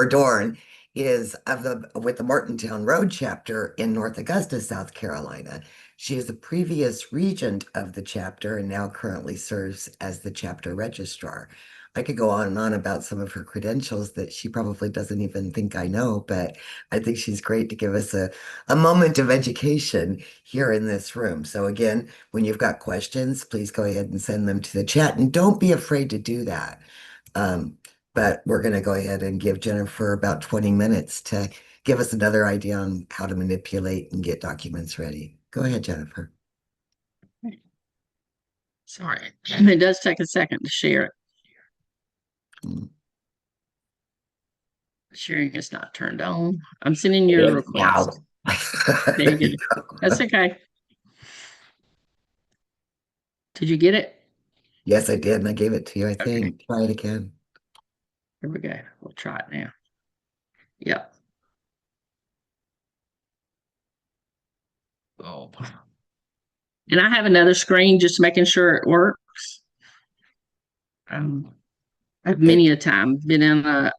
her, Dorn, is of the with the Mortontown Road chapter in North Augusta, South Carolina. She is a previous regent of the chapter and now currently serves as the chapter registrar. I could go on and on about some of her credentials that she probably doesn't even think I know, but I think she's great to give us a moment of education here in this room. So again, when you've got questions, please go ahead and send them to the chat and don't be afraid to do that. Um, but we're going to go ahead and give Jennifer about 20 minutes to give us another idea on how to manipulate and get documents ready. Go ahead, Jennifer. Sorry, it does take a second to share it. Mm. Sharing is not turned on. I'm sending you a request. There you go. That's okay. Did you get it? Yes, I did, and I gave it to you, I Okay, think. Try it again. here we go. We'll try it now. Yep. Oh. And I have another screen just making sure it works. I've many a time been in a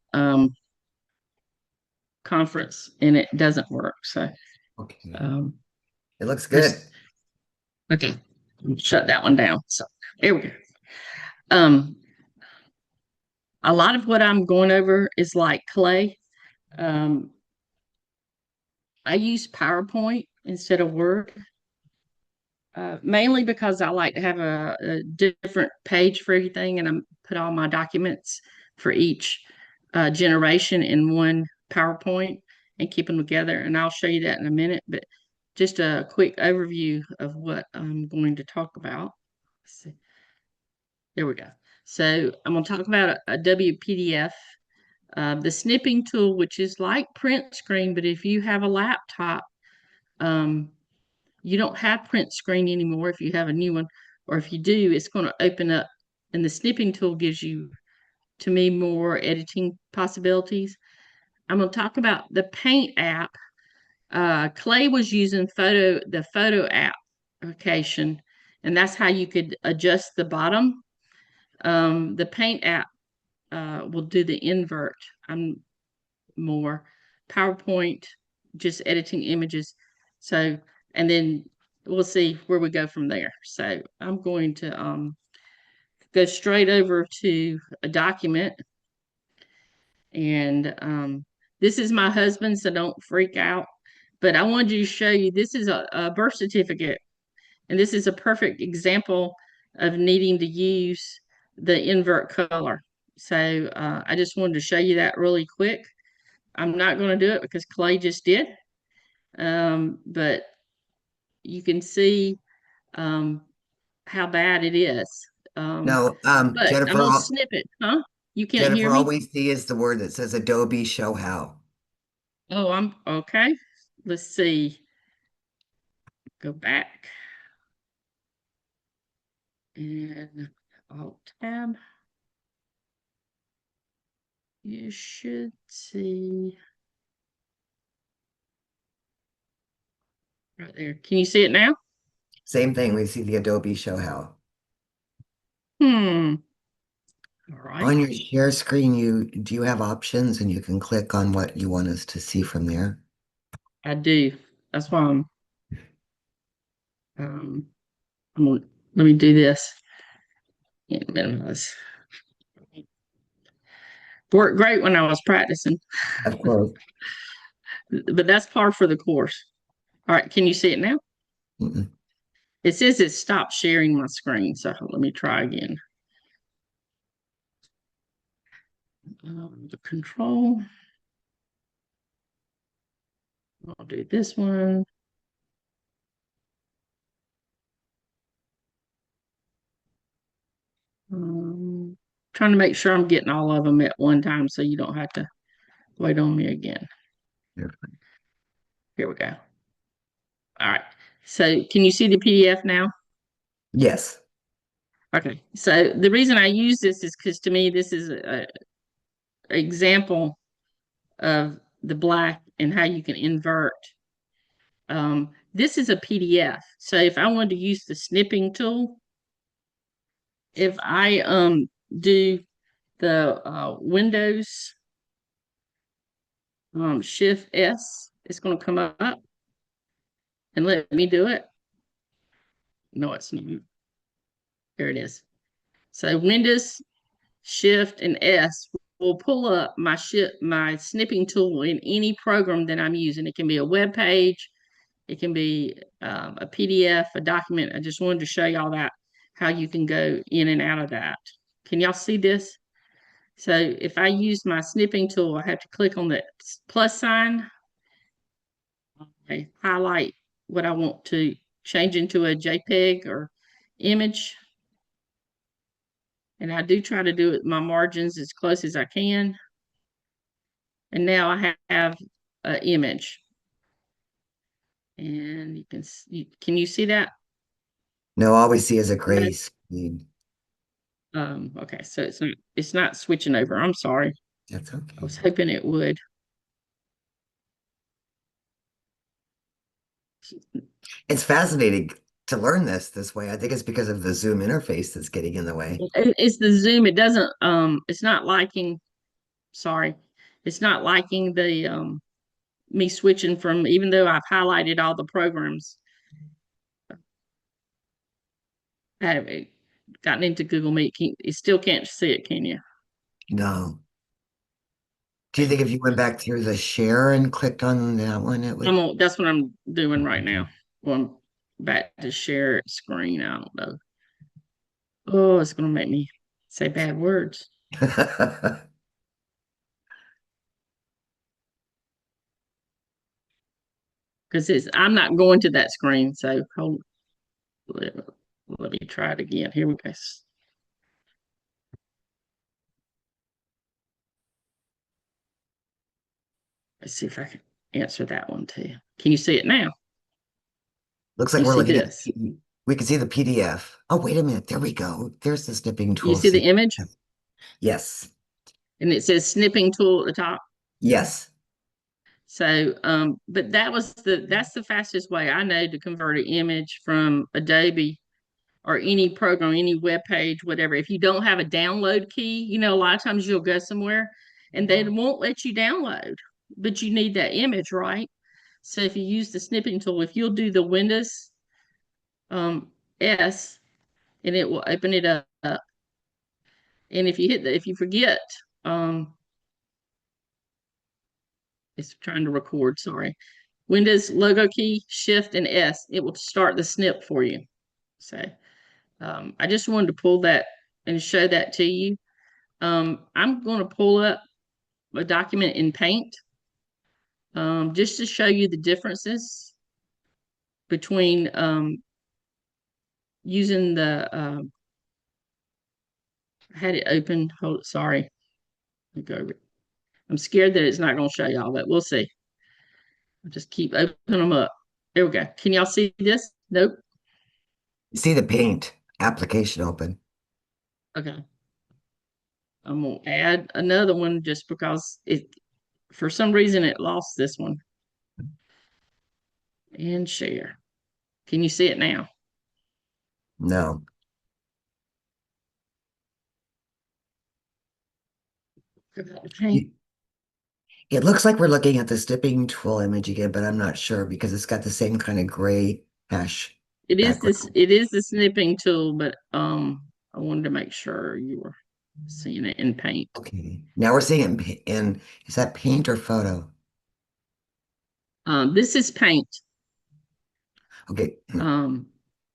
conference and it doesn't work. So Okay. um, It looks good. okay, shut that one down. So here we go. Um, a lot of what I'm going over is like clay. Um, I use PowerPoint instead of Word, mainly because I like to have a different page for everything, and I put all my documents for each generation in one PowerPoint and keep them together. And I'll show you that in a minute, but just a quick overview of what I'm going to talk about. Let's see. There we go. So I'm going to talk about a WPDF, the snipping tool, which is like print screen, but if you have a laptop, um, you don't have print screen anymore if you have a new one, or if you do, it's going to open up, and the snipping tool gives you, to me, more editing possibilities. I'm going to talk about the Paint app. Clay was using the photo application, and that's how you could adjust the bottom. The Paint app will do the invert. I'm more PowerPoint, just editing images. So, and then we'll see where we go from there. So I'm going to go straight over to a document. And this is my husband, so don't freak out. But I wanted to show you, this is a birth certificate. And this is a perfect example of needing to use the invert color. So I just wanted to show you that really quick. I'm not going to do it because Clay just did. But you can see how bad it is. No, But I'm Jennifer, going to snip it, huh? You can't hear Jennifer, all me? we see is the word that says Adobe Show How. Oh, I'm okay. Let's see. Go back and Alt Tab. You should see right there. Can you see it now? Same thing, we see the Adobe Show How. Hmm. All right. On your share screen, do you have options and you can click on what you want us to see from there? I do. That's why um, let me do this. And minimize. Worked great when I was practicing, Of course. but that's par for the course. All right, can you see it now? Mm-mm. It says it stopped sharing my screen, so let me try again. The control. I'll do this one. Trying to make sure I'm getting all of them at one time so you don't have to wait on me again. Here we go. All right. So can you see the PDF now? Yes. Okay. So the reason I use this is because to me, this is an example of the black and how you can invert. This is a PDF. So if I wanted to use the snipping tool, if I do the Windows Shift S. It's going to come up and let me do it. No, it's not. There it is. So Windows Shift and S will pull up my snipping tool in any program that I'm using. It can be a web page, it can be a PDF, a document. I just wanted to show y'all that how you can go in and out of that. Can y'all see this? So if I use my snipping tool, I have to click on the plus sign. I highlight what I want to change into a JPEG or image. And I do try to do it my margins as close as I can. And now I have an image. And you can you see that? No, all we see is a gray screen. Okay, so it's not switching over. I'm sorry. That's I was okay. hoping it would. It's fascinating to learn this way. I think it's because of the Zoom interface that's getting in the way. It's the zoom. It doesn't it's not liking, sorry. It's not liking the me switching from, even though I've highlighted all the programs. I haven't gotten into Google Meet. You still can't see it, can you? No. Do you think if you went back through the share and clicked on that one, it would? That's what I'm doing right Okay. now. Going back to share screen. I don't know. Oh, it's gonna make me say bad words. Because I'm not going to that screen. So let, let me try it again. Here we go. Let's see if I can answer that one too. Can you see it now? Looks Do like you we're see looking at this? we can see the PDF. Oh, wait a minute. There we go. There's the snipping You tool. see the See? image? Yes. And it says snipping tool at the top. Yes. So, but that's the fastest way I know to convert an image from Adobe or any program, any web page, whatever. If you don't have a download key, a lot of times you'll go somewhere and they won't let you download, but you need that image, right? So if you use the snipping tool, if you'll do the Windows um, S, and it will open it up. And if you forget, um, it's trying to record, sorry. Windows logo key, Shift and S, it will start the snip for you. So I just wanted to pull that and show that to you. I'm going to pull up a document in Paint just to show you the differences between using I had it open. Hold, sorry. I'm scared that it's not going to show y'all, but we'll see. I'll just keep opening them up. There we go. Can y'all see this? Nope. You see the paint application open. Okay. I'm going to add another one just because for some reason, it lost this one. And share. Can you see it now? No. Paint. You- It looks like we're looking at the snipping tool image again, but I'm not sure because it's got the same kind of gray hash background. It is the snipping tool, but I wanted to make sure you were seeing it in Paint. Okay. Now we're seeing it is that paint or photo? This is Paint. Okay. Um,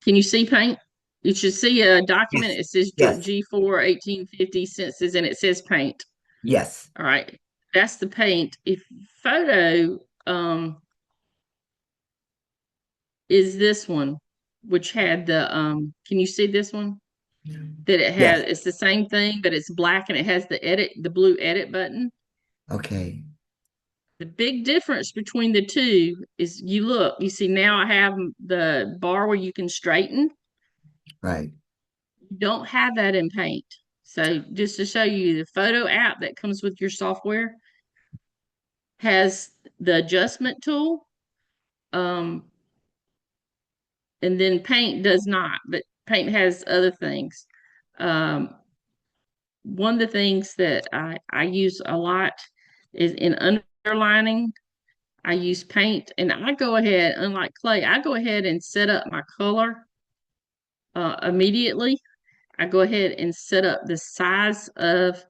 can you see Paint? You should see a document. Yes. It says Yes. G4 1850 census, and it says Paint. Yes. All right, that's the Paint. If Photo is this one, which had the can you see this one? That it has, Yes. it's the same thing, but it's black and it has the blue edit button. Okay. The big difference between the two is you see now I have the bar where you can straighten. Right. You don't have that in Paint. So just to show you, the photo app that comes with your software has the adjustment tool. Um, and then Paint does not, but Paint has other things. Um, one of the things that I use a lot is in under underlining, I use paint, and I go ahead, unlike clay, I go ahead and set up my color immediately. I go ahead and set up the size of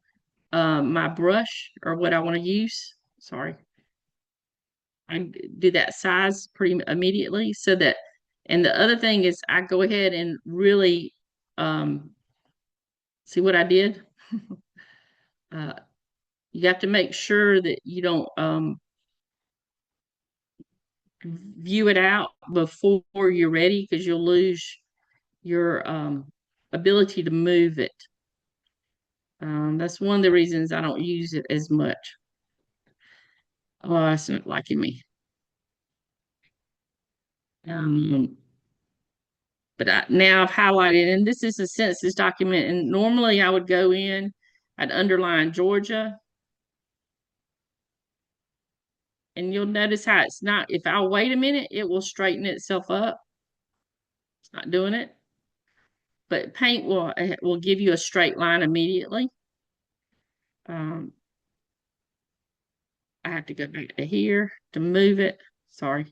my brush or what I want to use. Sorry. I do that size pretty immediately so that, and the other thing is I go ahead and really um, see what I did. uh, you have to make sure that you don't view it out before you're ready because you'll lose your ability to move it. That's one of the reasons I don't use it as much. Oh, it's not liking me. Um, but now I've highlighted, and this is a census document, and normally I would go in, I'd underline Georgia, and you'll notice how it's not, if I wait a minute, it will straighten itself up. It's not doing it. But paint will give you a straight line immediately. Um, I have to go back to here to move it. Sorry.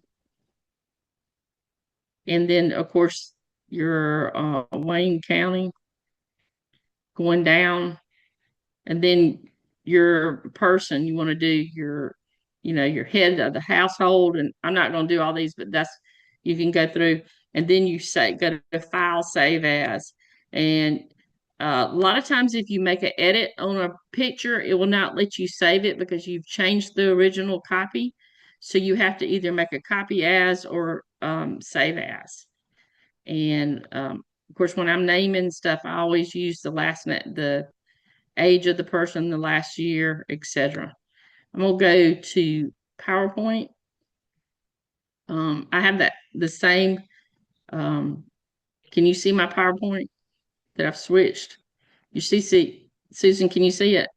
And then, of course, your Wayne County going down, and then your person you want to do your, your head of the household. And I'm not going to do all these, but that's, you can go through, and then you go to file, save as, and a lot of times if you make an edit on a picture, it will not let you save it because you've changed the original copy. So you have to either make a copy as or save as. And of course, when I'm naming stuff, I always use the age of the person, the last year, etc. I'm gonna go to PowerPoint. I have the same. Um, can you see my PowerPoint that I've switched? See, Susan, can you see it?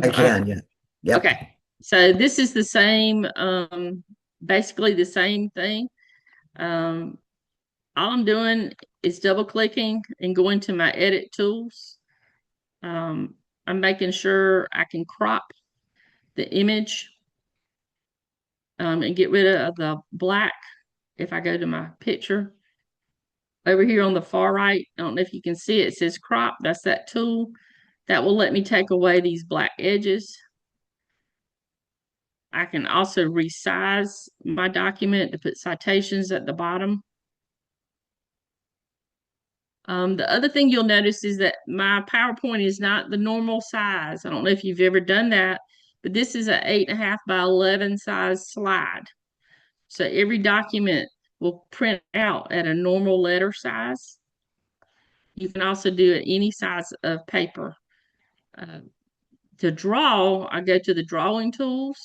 I can, yeah. Yep. Okay. So this is the same, basically the same thing. Um, all I'm doing is double clicking and going to my edit tools. Um, I'm making sure I can crop the image and get rid of the black. If I go to my picture over here on the far right, I don't know if you can see it, it says crop. That's that tool that will let me take away these black edges. I can also resize my document to put citations at the bottom. The other thing you'll notice is that my PowerPoint is not the normal size. I don't know if you've ever done that, but this is an 8.5 by 11 size slide. So every document will print out at a normal letter size. You can also do it any size of paper. To draw, I go to the drawing tools.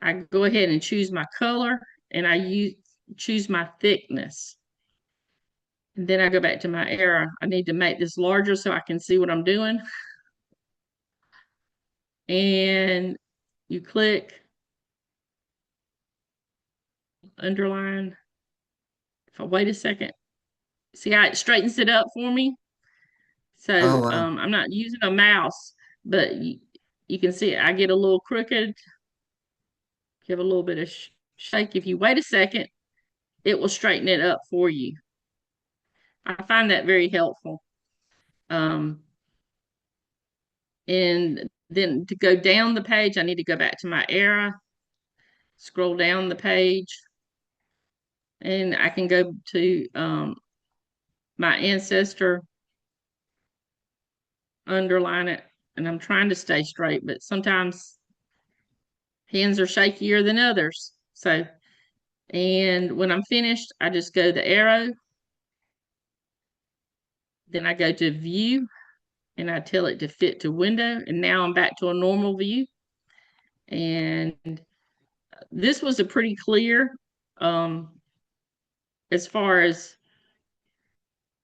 I go ahead and choose my color, and choose my thickness. And then I go back to my arrow. I need to make this larger so I can see what I'm doing. And you click underline. If I wait a second, see how it straightens it up for me? So Oh, wow. I'm not using a mouse, but you can see I get a little crooked, give a little bit of shake. If you wait a second, it will straighten it up for you. I find that very helpful. Um, and then to go down the page, I need to go back to my era, scroll down the page, and I can go to my ancestor, underline it, and I'm trying to stay straight, but sometimes hands are shakier than others. So, and when I'm finished, I just go the arrow, then I go to view, and I tell it to fit to window, and now I'm back to a normal view. And this was a pretty clear as far as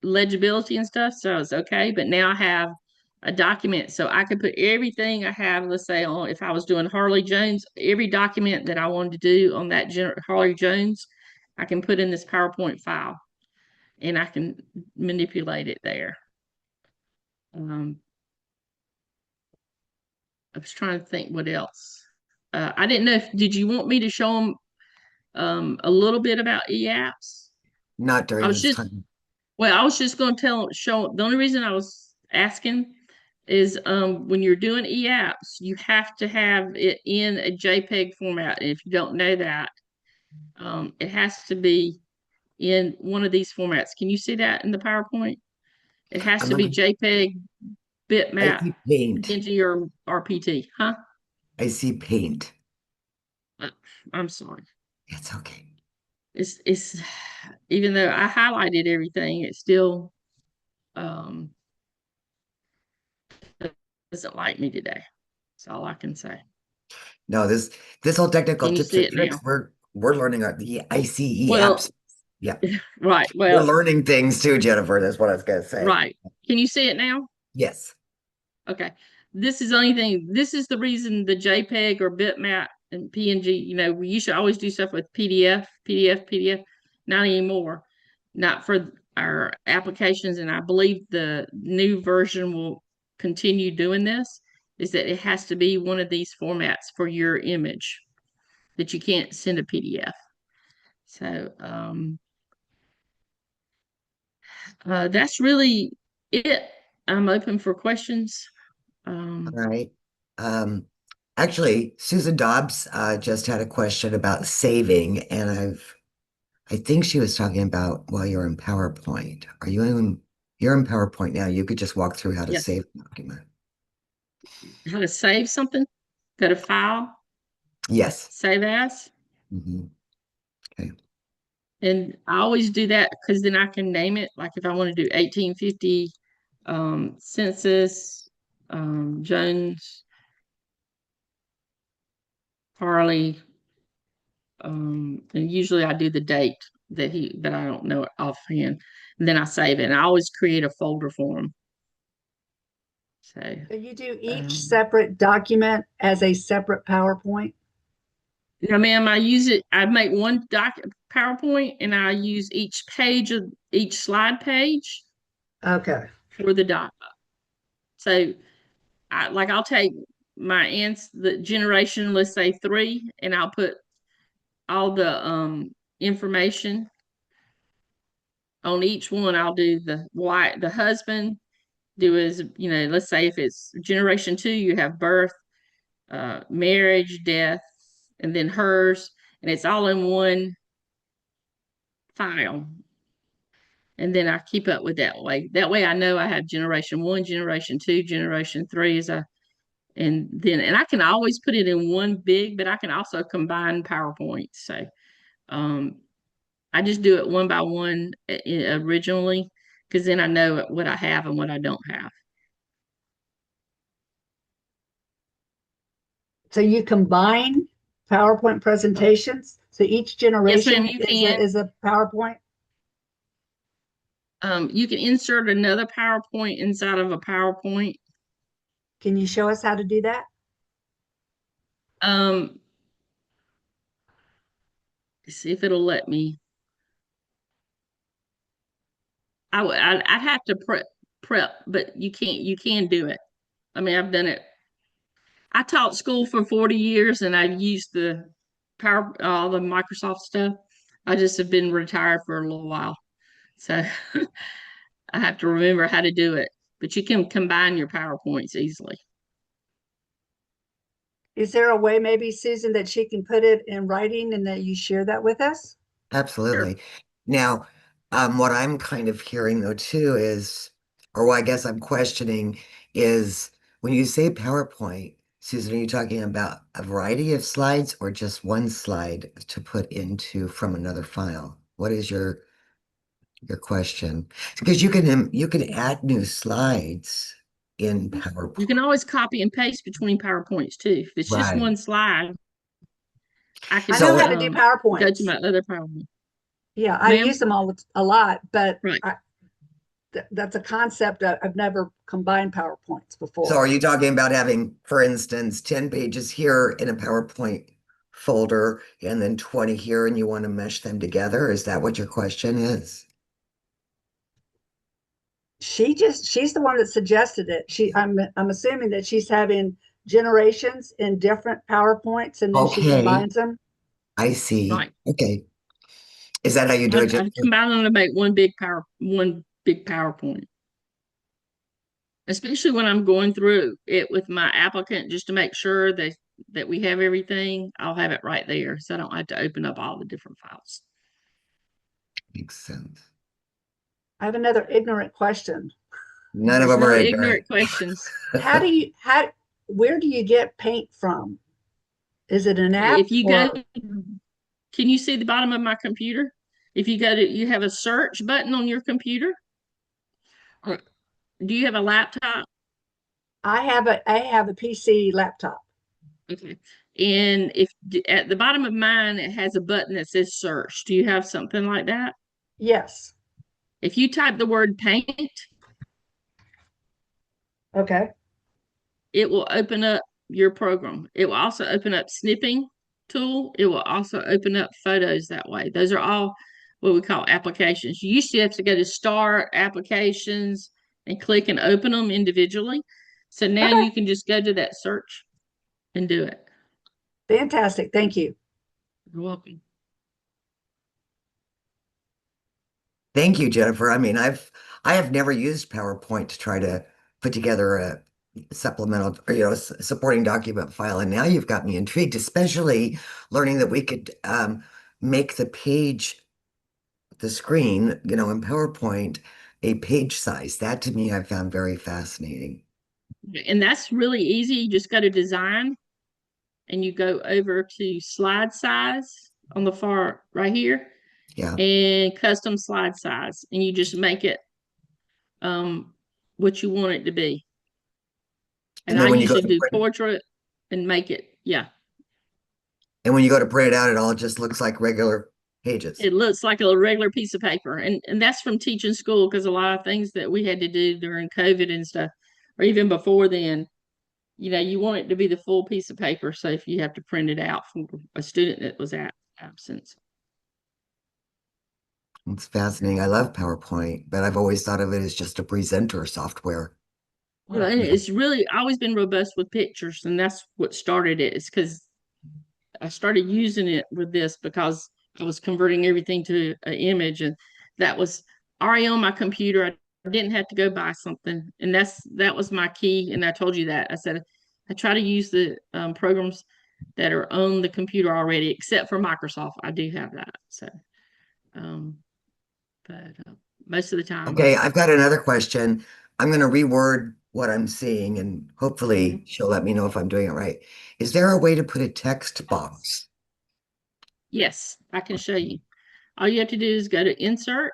legibility and stuff, so it's okay. But now I have a document, so I could put everything I have, let's say, on, if I was doing Harley Jones, every document that I wanted to do on that Harley Jones, I can put in this PowerPoint file, and I can manipulate it there. I was trying to think what else. I didn't know if did you want me to show them a little bit about e-apps? Not I during was this just time. I was just going to show the only reason I was asking is when you're doing e-apps, you have to have it in a JPEG format. And if you don't know that, it has to be in one of these formats. Can you see that in the PowerPoint? It has I'm to be looking, JPEG, I bitmap, see paint. into your RPT, huh? I see paint. Uh, I'm sorry. It's okay. It's even though I highlighted everything, it still um doesn't like me today. That's all I can say. No, this whole technical Can you tips see and it now? tricks we're learning are the ICE apps. Well, Yeah. right. We're Well, learning things too, Jennifer. That's what I was gonna say. right. Can you see it now? Yes. Okay. This is the only thing. This is the reason the JPEG or bitmap and PNG, we used to always do stuff with PDF. Not anymore. Not for our applications. And I believe the new version will continue doing this, is that it has to be one of these formats for your image that you can't send a PDF. So that's really it. I'm open for questions. All Um, right. Um, Actually, Susan Dobbs just had a question about saving, and I think she was talking about while you're in PowerPoint. You're in PowerPoint now. You could just walk through how to yes. save a document. How to save something? Go to file, Yes. save as. Hmm. Okay. And I always do that because then I can name it. Like if I want to do 1850 census, Jones, Harley, and usually I do the date that I don't know it offhand. And then I save it. And I always create a folder for them. So So you do each um separate document as a separate PowerPoint? no, ma'am, I use it. I make one PowerPoint and I use each page of each slide page Okay. for the doc. So I'll take my the generation, let's say 3, and I'll put all the information on each one. I'll do the wife, the husband, do is, let's say if it's generation 2, you have birth, marriage, death, and then hers, and it's all in one file. And then I keep up with that way. That way I know I have generation 1, generation 2, generation 3 as and I can always put it in one big, but I can also combine PowerPoints. So um, I just do it one by one originally, because then I know what I have and what I don't have. So you combine PowerPoint presentations? So each Yes, ma'am, generation you is can. a PowerPoint? You can insert another PowerPoint inside of a PowerPoint. Can you show us how to do that? Um, See if it'll let me. I'd have to prep, but you can do it. I mean, I've done it. I taught school for 40 years and I've used the all the Microsoft stuff. I just have been retired for a little while. So I have to remember how to do it. But you can combine your PowerPoints easily. Is there a way maybe, Susan, that she can put it in writing and that you share that with us? Sure. Absolutely. Now, what I'm kind of hearing though too is, or what I guess I'm questioning is when you say PowerPoint, Susan, are you talking about a variety of slides or just one slide to put into from another file? What is your question? Because you can add new slides in You PowerPoint. can always copy and paste between PowerPoints too. If it's just Right. one slide, I I can know So how to do go to PowerPoints. my other PowerPoint. Yeah, I use Ma'am? them all a lot, but Right. that's a concept I've never combined PowerPoints So before. are you talking about having, for instance, 10 pages here in a PowerPoint folder and then 20 here and you want to mesh them together? Is that what your question is? She's the one that suggested it. I'm assuming that she's having generations in different PowerPoints and then she Okay, combines them. I see. Right. Okay. Is that how you do it? I combine them to make one big PowerPoint. Especially when I'm going through it with my applicant, just to make sure that we have everything, I'll have it right there, so I don't have to open up all the different files. Makes sense. I have another ignorant question. None of There's them no are ignorant questions. Where do you get paint from? Is it an app If you or? go, can you see the bottom of my computer? If you go to, you have a search button on your computer. Or do you have a laptop? I have a PC laptop. Okay. And if at the bottom of mine, it has a button that says search. Do you have something like that? Yes. If you type the word paint, Okay. it will open up your program. It will also open up Snipping Tool. It will also open up photos that way. Those are all what we call applications. You used to have to go to Start, Applications, and click and open them individually. So now Okay. you can just go to that search and do it. Fantastic. Thank you. You're welcome. Thank you, Jennifer. I mean, I have never used PowerPoint to try to put together a supplemental or supporting document file, and now you've got me intrigued, especially learning that we could make the page, the screen, in PowerPoint, a page size. That to me, I found very fascinating. And that's really easy. You just go to design and you go over to slide size on the far right here Yeah. and custom slide size. And you just make it what you want it to be. And And I then when you go usually to do print, portrait and make it, yeah. and when you go to print it out, it all just looks like regular pages. It looks like a regular piece of paper. And that's from teaching school, because a lot of things that we had to do during COVID and stuff, or even before then, you want it to be the full piece of paper. So if you have to print it out for a student that was absent. It's fascinating. I love PowerPoint, but I've always thought of it as just a presenter software. Well, and it's really always been robust with pictures, and that's what started it. It's because I started using it with this because I was converting everything to an image, and that was already on my computer. I didn't have to go buy something, and that was my key. And I told you that. I said I try to use the programs that are on the computer already, except for Microsoft. I do have that. So, um, but most of the time, Okay, I've got another question. I'm going to reword what I'm seeing and hopefully she'll let me know if I'm doing it right. Is there a way to put a text box? yes, I can show you. All you have to do is go to Insert,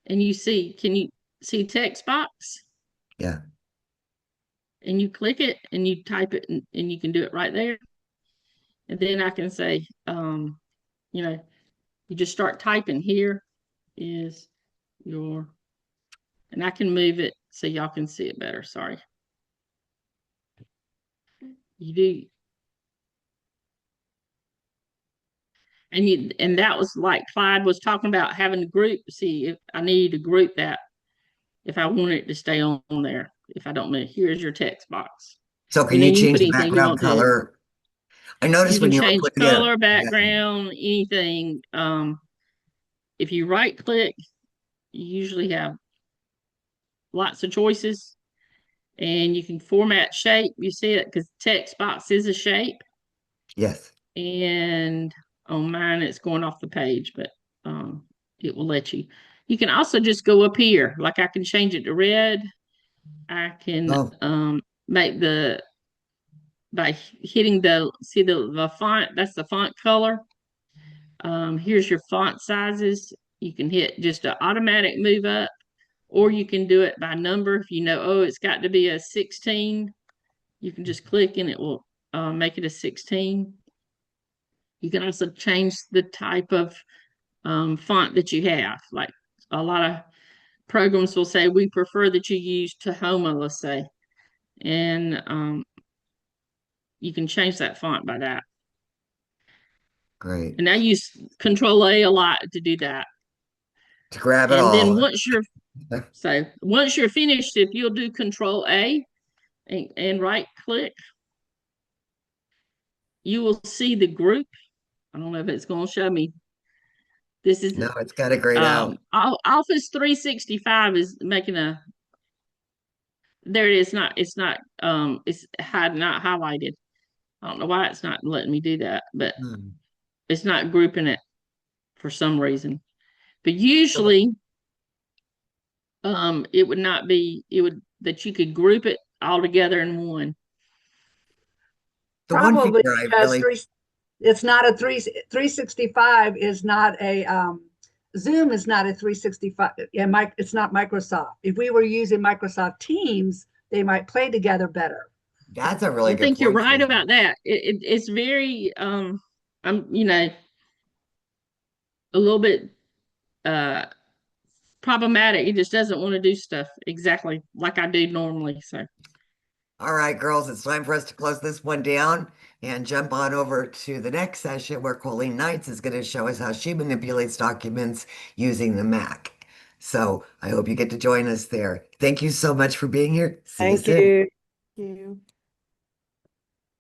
and can you see text box? Yeah. And you click it and you type it, and you can do it right there. And then I can say, you just start typing. Here is and I can move it so y'all can see it better. Sorry. You do. And that was like Clyde was talking about having a group. See, if I need to group that, if I want it to stay on there, if I don't move, here's your text box. So can And you then you can change put the anything you background want to. color? I You noticed can when you were change putting it, color, background, anything. If you right click, you usually have lots of choices, and you can format shape. You see it because text box is a shape, yes. and on mine it's going off the page, but it will let you. You can also just go up here, like I can change it to red. I can Oh, make by hitting the font. That's the font color. Here's your font sizes. You can hit just an automatic move up, or you can do it by number. If you know, oh, it's got to be a 16, you can just click and it will make it a 16. You can also change the type of font that you have. Like a lot of programs will say, we prefer that you use Tahoma, let's say. And you can change that font by that. great. And I use Control A lot to do that. To grab it And then all. once you're finished, if you'll do Control A, and right click, you will see the group. I don't know if it's going to show me. This is No, it's got it grayed out. Office 365 is making a, there it is. It's not not highlighted. I don't know why it's not letting me do that, but Hmm. it's not grouping it for some reason. But So usually it would not be, it would, that you could group it all together in one. the one Probably feature I because really, it's not a 365 is not a Zoom is not a 365. Yeah, it's not Microsoft. If we were using Microsoft Teams, they might play together better. that's a really I good think you're point, right Susan. about that. It's very you know, a little bit uh problematic. It just doesn't want to do stuff exactly like I do normally. So All right, girls, it's time for us to close this one down and jump on over to the next session where Colleen Knights is going to show us how she manipulates documents using the Mac. So I hope you get to join us there. Thank you so much for being here. See you Thank soon. you.